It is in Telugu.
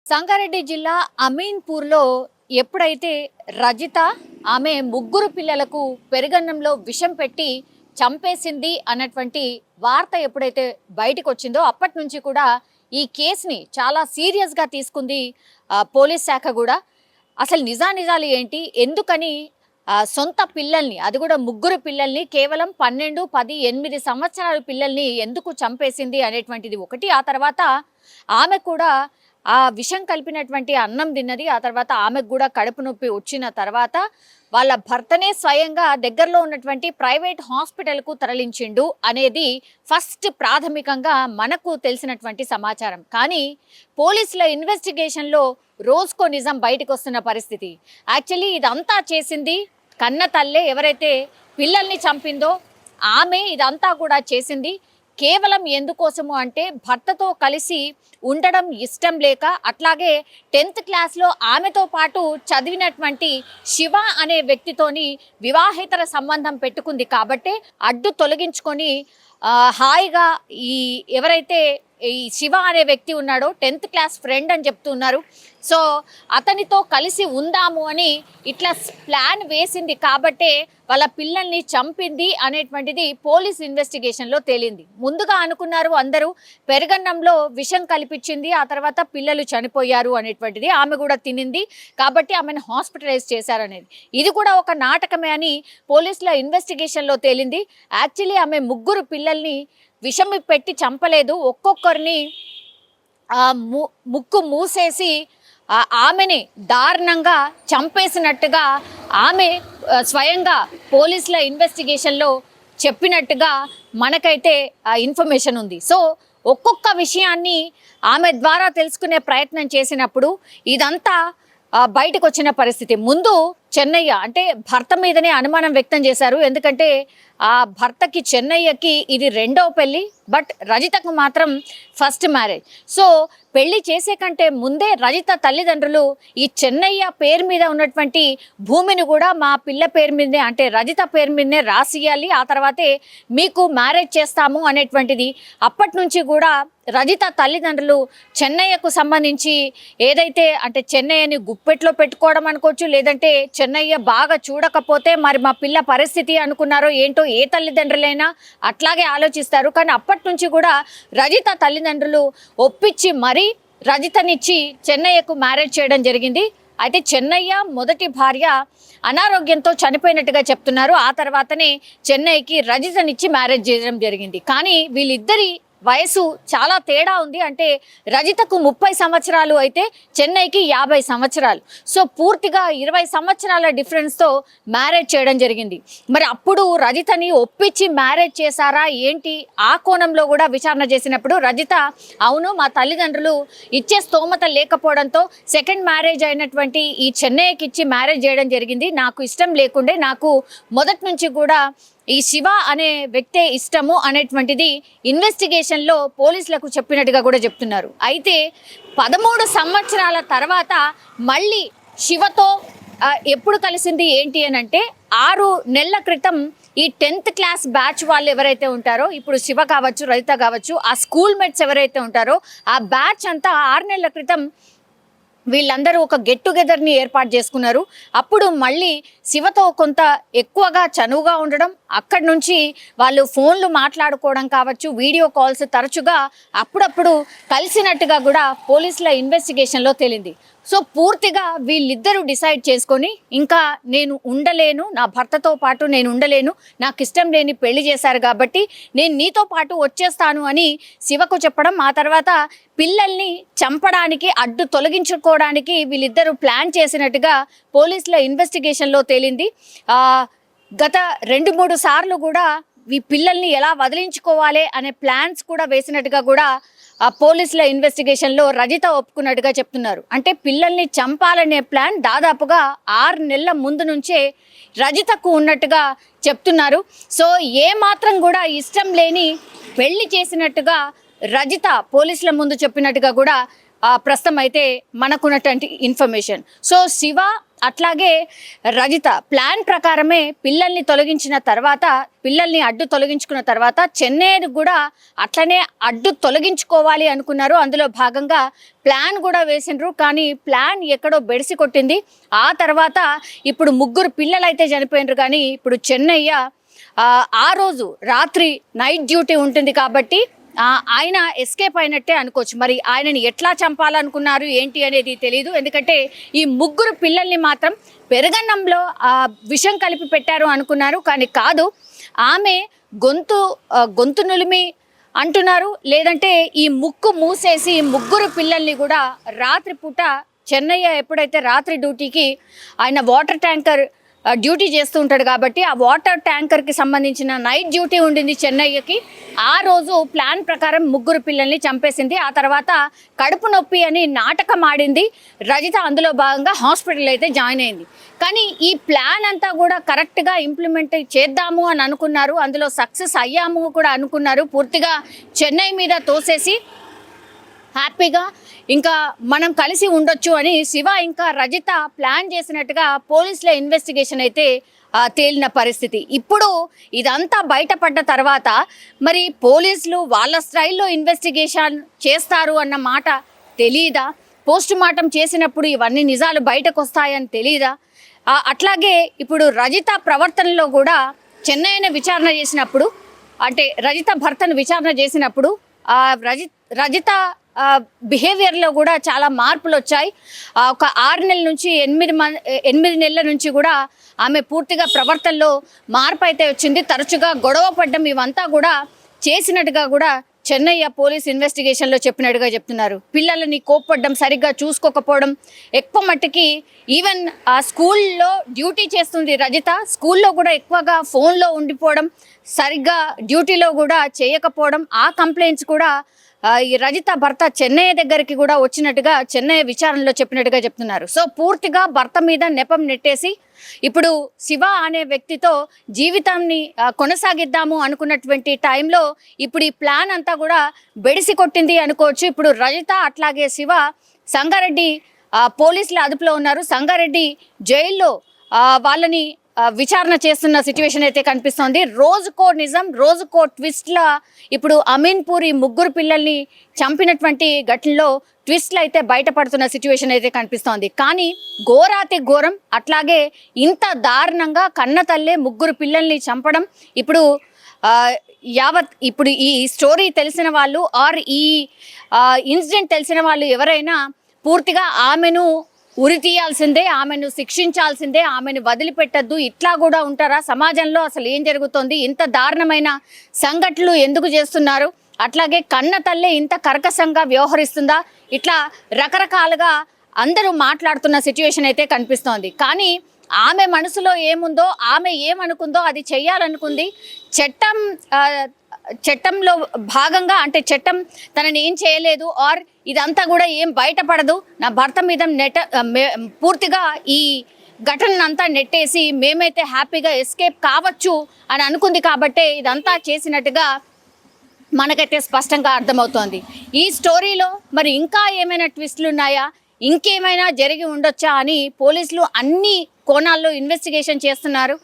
సంగారెడ్డి జిల్లా అమీన్పూర్లో ఎప్పుడైతే రజిత ఆమె ముగ్గురు పిల్లలకు పెరుగన్నంలో విషం పెట్టి చంపేసింది అన్నటువంటి వార్త ఎప్పుడైతే బయటకు వచ్చిందో అప్పటి నుంచి కూడా ఈ కేసుని చాలా సీరియస్గా తీసుకుంది పోలీస్ శాఖ కూడా. అసలు నిజాలు ఏంటి, ఎందుకని సొంత పిల్లల్ని, అది కూడా ముగ్గురు పిల్లల్ని, కేవలం 12, 10, 8 సంవత్సరాల పిల్లల్ని ఎందుకు చంపేసింది అనేటువంటిది ఒకటి. ఆ తర్వాత ఆమె కూడా ఆ విషం కలిపినటువంటి అన్నం తిన్నది. ఆ తర్వాత ఆమెకు కూడా కడుపు నొప్పి వచ్చిన తర్వాత వాళ్ళ భర్తనే స్వయంగా దగ్గరలో ఉన్నటువంటి ప్రైవేట్ హాస్పిటల్కు తరలించిండు అనేది ఫస్ట్ ప్రాథమికంగా మనకు తెలిసినటువంటి సమాచారం. కానీ పోలీసుల ఇన్వెస్టిగేషన్లో రోజుకో నిజం బయటకు వస్తున్న పరిస్థితి. యాక్చువల్లీ ఇదంతా చేసింది కన్న తల్లే, ఎవరైతే పిల్లల్ని చంపిందో ఆమె ఇదంతా కూడా చేసింది. కేవలం ఎందుకోసము అంటే భర్తతో కలిసి ఉండడం ఇష్టం లేక, అట్లాగే 10th క్లాస్లో ఆమెతో పాటు చదివినటువంటి శివ అనే వ్యక్తితోని వివాహేతర సంబంధం పెట్టుకుంది కాబట్టి అడ్డు తొలగించుకొని హాయిగా ఈ ఎవరైతే ఈ శివ అనే వ్యక్తి ఉన్నాడో 10th క్లాస్ ఫ్రెండ్ అని చెప్తున్నారు. సో అతనితో కలిసి ఉందాము అని ఇట్లా ప్లాన్ వేసింది కాబట్టే వాళ్ళ పిల్లల్ని చంపింది అనేటువంటిది పోలీస్ ఇన్వెస్టిగేషన్లో తేలింది. ముందుగా అనుకున్నారు అందరూ పెరుగన్నంలో విషం కల్పించింది, ఆ తర్వాత పిల్లలు చనిపోయారు అనేటువంటిది, ఆమె కూడా తినింది కాబట్టి ఆమెను హాస్పిటలైజ్ చేశారనేది. ఇది కూడా ఒక నాటకమే అని పోలీసుల ఇన్వెస్టిగేషన్లో తేలింది. యాక్చువల్లీ ఆమె ముగ్గురు పిల్లల్ని విషం పెట్టి చంపలేదు, ఒక్కొక్కరిని ముక్కు మూసేసి ఆమెని దారుణంగా చంపేసినట్టుగా ఆమె స్వయంగా పోలీసుల ఇన్వెస్టిగేషన్లో చెప్పినట్టుగా మనకైతే ఇన్ఫర్మేషన్ ఉంది. సో ఒక్కొక్క విషయాన్ని ఆమె ద్వారా తెలుసుకునే ప్రయత్నం చేసినప్పుడు ఇదంతా బయటకు వచ్చిన పరిస్థితి. ముందు చెన్నయ్య అంటే భర్త మీదనే అనుమానం వ్యక్తం చేశారు. ఎందుకంటే ఆ భర్తకి చెన్నయ్యకి ఇది రెండవ పెళ్ళి, బట్ రజితకు మాత్రం ఫస్ట్ మ్యారేజ్. సో పెళ్లి చేసే కంటే ముందే రజిత తల్లిదండ్రులు ఈ చెన్నయ్య పేరు మీద ఉన్నటువంటి భూమిని కూడా మా పిల్ల పేరు మీదనే, అంటే రజిత పేరు మీదనే రాసియాలి, ఆ తర్వాతే మీకు మ్యారేజ్ చేస్తాము అనేటువంటిది. అప్పటి నుంచి కూడా రజిత తల్లిదండ్రులు చెన్నయ్యకు సంబంధించి ఏదైతే అంటే చెన్నయ్యని గుప్పెట్లో పెట్టుకోవడం అనుకోవచ్చు, లేదంటే చెన్నయ్య బాగా చూడకపోతే మరి మా పిల్ల పరిస్థితి అనుకున్నారో ఏంటో, ఏ తల్లిదండ్రులైనా అట్లాగే ఆలోచిస్తారు. కానీ అప్పటి నుంచి కూడా రజిత తల్లిదండ్రులు ఒప్పించి మరీ రజితనిచ్చి చెన్నయ్యకు మ్యారేజ్ చేయడం జరిగింది. అయితే చెన్నయ్య మొదటి భార్య అనారోగ్యంతో చనిపోయినట్టుగా చెప్తున్నారు. ఆ తర్వాతనే చెన్నయ్యకి రజితనిచ్చి మ్యారేజ్ చేయడం జరిగింది. కానీ వీళ్ళిద్దరి వయసు చాలా తేడా ఉంది. అంటే రజితకు 30 సంవత్సరాలు అయితే చెన్నైకి 50 సంవత్సరాలు. సో పూర్తిగా 20 సంవత్సరాల డిఫరెన్స్తో మ్యారేజ్ చేయడం జరిగింది. మరి అప్పుడు రజితని ఒప్పించి మ్యారేజ్ చేశారా ఏంటి, ఆ కోణంలో కూడా విచారణ చేసినప్పుడు రజిత అవును, మా తల్లిదండ్రులు ఇచ్చే స్తోమత లేకపోవడంతో సెకండ్ మ్యారేజ్ అయినటువంటి ఈ చెన్నైకి ఇచ్చి మ్యారేజ్ చేయడం జరిగింది. నాకు ఇష్టం లేకుండే, నాకు మొదటి నుంచి కూడా ఈ శివ అనే వ్యక్తే ఇష్టము అనేటువంటిది ఇన్వెస్టిగేషన్లో పోలీసులకు చెప్పినట్టుగా కూడా చెప్తున్నారు. అయితే 13 సంవత్సరాల తర్వాత మళ్ళీ శివతో ఎప్పుడు కలిసింది ఏంటి అని అంటే 6 నెలల క్రితం ఈ 10th క్లాస్ బ్యాచ్ వాళ్ళు ఎవరైతే ఉంటారో, ఇప్పుడు శివ కావచ్చు, రజిత కావచ్చు, ఆ స్కూల్ మేట్స్ ఎవరైతే ఉంటారో ఆ బ్యాచ్ అంతా 6 నెలల క్రితం వీళ్ళందరూ ఒక గెట్ టుగెదర్ని ఏర్పాటు చేసుకున్నారు. అప్పుడు మళ్ళీ శివతో కొంత ఎక్కువగా చనువుగా ఉండడం, అక్కడి నుంచి వాళ్ళు ఫోన్లు మాట్లాడుకోవడం కావచ్చు, వీడియో కాల్స్ తరచుగా అప్పుడప్పుడు కలిసినట్టుగా కూడా పోలీసుల ఇన్వెస్టిగేషన్లో తేలింది. సో పూర్తిగా వీళ్ళిద్దరూ డిసైడ్ చేసుకొని ఇంకా నేను ఉండలేను, నా భర్తతో పాటు నేను ఉండలేను, నాకు ఇష్టం లేని పెళ్లి చేశారు కాబట్టి నేను నీతో పాటు వచ్చేస్తాను అని శివకు చెప్పడం, ఆ తర్వాత పిల్లల్ని చంపడానికి అడ్డు తొలగించుకోవడానికి వీళ్ళిద్దరూ ప్లాన్ చేసినట్టుగా పోలీసుల ఇన్వెస్టిగేషన్లో తేలింది. గత 2-3 సార్లు కూడా ఈ పిల్లల్ని ఎలా వదిలించుకోవాలి అనే ప్లాన్స్ కూడా వేసినట్టుగా కూడా ఆ పోలీసుల ఇన్వెస్టిగేషన్లో రజిత ఒప్పుకున్నట్టుగా చెప్తున్నారు. అంటే పిల్లల్ని చంపాలనే ప్లాన్ దాదాపుగా 6 నెలల ముందు నుంచే రజితకు ఉన్నట్టుగా చెప్తున్నారు. సో ఏ మాత్రం కూడా ఇష్టం లేని పెళ్లి చేసినట్టుగా రజిత పోలీసుల ముందు చెప్పినట్టుగా కూడా ప్రస్తుతం అయితే మనకున్నటువంటి ఇన్ఫర్మేషన్. సో శివ అట్లాగే రజిత ప్లాన్ ప్రకారమే పిల్లల్ని తొలగించిన తర్వాత, పిల్లల్ని అడ్డు తొలగించుకున్న తర్వాత చెన్నైని కూడా అట్లనే అడ్డు తొలగించుకోవాలి అనుకున్నారు. అందులో భాగంగా ప్లాన్ కూడా వేసిండ్రు. కానీ ప్లాన్ ఎక్కడో బెడిసి కొట్టింది. ఆ తర్వాత ఇప్పుడు 3 పిల్లలైతే చనిపోయినరు. కానీ ఇప్పుడు చెన్నయ్య ఆ రోజు రాత్రి నైట్ డ్యూటీ ఉంటుంది కాబట్టి ఆయన ఎస్కేప్ అయినట్టే అనుకోవచ్చు. మరి ఆయనని ఎట్లా చంపాలనుకున్నారు ఏంటి అనేది తెలియదు. ఎందుకంటే ఈ 3 పిల్లల్ని మాత్రం పెరుగన్నంలో విషం కలిపి పెట్టారు అనుకున్నారు. కానీ కాదు, ఆమె గొంతు నులిమి అంటున్నారు. లేదంటే ఈ ముక్కు మూసేసి 3 పిల్లల్ని కూడా రాత్రిపూట చెన్నయ్య ఎప్పుడైతే రాత్రి డ్యూటీకి ఆయన వాటర్ ట్యాంకర్ డ్యూటీ చేస్తూ ఉంటాడు కాబట్టి ఆ వాటర్ ట్యాంకర్కి సంబంధించిన నైట్ డ్యూటీ ఉండింది చెన్నయ్యకి. ఆ రోజు ప్లాన్ ప్రకారం 3 పిల్లల్ని చంపేసింది. ఆ తర్వాత కడుపు నొప్పి అని నాటకం ఆడింది రజిత. అందులో భాగంగా హాస్పిటల్ అయితే జాయిన్ అయింది. కానీ ఈ ప్లాన్ అంతా కూడా కరెక్ట్గా ఇంప్లిమెంట్ చేద్దాము అని అనుకున్నారు. అందులో సక్సెస్ అయ్యాము కూడా అనుకున్నారు. పూర్తిగా చెన్నై మీద తోసేసి హ్యాపీగా ఇంకా మనం కలిసి ఉండొచ్చు అని శివ ఇంకా రజిత ప్లాన్ చేసినట్టుగా పోలీసుల ఇన్వెస్టిగేషన్ అయితే తేలిన పరిస్థితి. ఇప్పుడు ఇదంతా బయటపడ్డ తర్వాత మరి పోలీసులు వాళ్ళ స్టైల్లో ఇన్వెస్టిగేషన్ చేస్తారు అన్న మాట తెలీదా? పోస్ట్ మార్టం చేసినప్పుడు ఇవన్నీ నిజాలు బయటకు వస్తాయని తెలీదా? అట్లాగే ఇప్పుడు రజిత ప్రవర్తనలో కూడా చెన్నైని విచారణ చేసినప్పుడు, అంటే రజిత భర్తను విచారణ చేసినప్పుడు రజిత బిహేవియర్లో కూడా చాలా మార్పులు వచ్చాయి. ఒక 6 నెలల నుంచి 8 నెలల నుంచి కూడా ఆమె పూర్తిగా ప్రవర్తనలో మార్పు అయితే వచ్చింది. తరచుగా గొడవ పడ్డం ఇవంతా కూడా చేసినట్టుగా కూడా చెన్నయ్య పోలీస్ ఇన్వెస్టిగేషన్లో చెప్పినట్టుగా చెప్తున్నారు. పిల్లలని కోప్పడ్డం, సరిగ్గా చూసుకోకపోవడం, ఎక్కువ మట్టుకి ఈవెన్ ఆ స్కూల్లో డ్యూటీ చేస్తుంది రజిత, స్కూల్లో కూడా ఎక్కువగా ఫోన్లో ఉండిపోవడం, సరిగ్గా డ్యూటీలో కూడా చేయకపోవడం, ఆ కంప్లైంట్స్ కూడా ఈ రజిత భర్త చెన్నయ్య దగ్గరికి కూడా వచ్చినట్టుగా చెన్నయ్య విచారణలో చెప్పినట్టుగా చెప్తున్నారు. సో పూర్తిగా భర్త మీద నెపం నెట్టేసి ఇప్పుడు శివ అనే వ్యక్తితో జీవితాన్ని కొనసాగిద్దాము అనుకున్నటువంటి టైంలో ఇప్పుడు ఈ ప్లాన్ అంతా కూడా బెడిసి కొట్టింది అనుకోవచ్చు. ఇప్పుడు రజిత అట్లాగే శివ సంగారెడ్డి పోలీసుల అదుపులో ఉన్నారు. సంగారెడ్డి జైల్లో వాళ్ళని విచారణ చేస్తున్న సిచ్యువేషన్ అయితే కనిపిస్తోంది. రోజుకో నిజం, రోజుకో ట్విస్ట్ల ఇప్పుడు అమీన్పూరి 3 పిల్లల్ని చంపినటువంటి ఘటనలో ట్విస్ట్లు అయితే బయటపడుతున్న సిచ్యువేషన్ అయితే కనిపిస్తోంది. కానీ ఘోరాతి ఘోరం, అట్లాగే ఇంత దారుణంగా కన్న తల్లే 3 పిల్లల్ని చంపడం ఇప్పుడు ఇప్పుడు ఈ స్టోరీ తెలిసిన వాళ్ళు ఆర్ ఈ ఇన్సిడెంట్ తెలిసిన వాళ్ళు ఎవరైనా పూర్తిగా ఆమెను ఉరి తీయాల్సిందే, ఆమెను శిక్షించాల్సిందే, ఆమెను వదిలిపెట్టద్దు. ఇట్లా కూడా ఉంటారా సమాజంలో? అసలు ఏం జరుగుతోంది? ఇంత దారుణమైన సంఘటనలు ఎందుకు చేస్తున్నారు? అట్లాగే కన్న తల్లే ఇంత కర్కశంగా వ్యవహరిస్తుందా? ఇట్లా రకరకాలుగా అందరూ మాట్లాడుతున్న సిచ్యువేషన్ అయితే కనిపిస్తోంది. కానీ ఆమె మనసులో ఏముందో, ఆమె ఏమనుకుందో అది చెయ్యాలనుకుంది. చట్టంలో భాగంగా, అంటే చట్టం తనని ఏం చేయలేదు ఆర్ ఇదంతా కూడా ఏం బయటపడదు, నా భర్త మీద పూర్తిగా ఈ ఘటనంతా నెట్టేసి మేమైతే హ్యాపీగా ఎస్కేప్ కావచ్చు అని అనుకుంది. కాబట్టే ఇదంతా చేసినట్టుగా మనకైతే స్పష్టంగా అర్థమవుతోంది. ఈ స్టోరీలో మరి ఇంకా ఏమైనా ట్విస్టులు ఉన్నాయా, ఇంకేమైనా జరిగి ఉండొచ్చా అని పోలీసులు అన్ని కోణాల్లో ఇన్వెస్టిగేషన్ చేస్తున్నారు.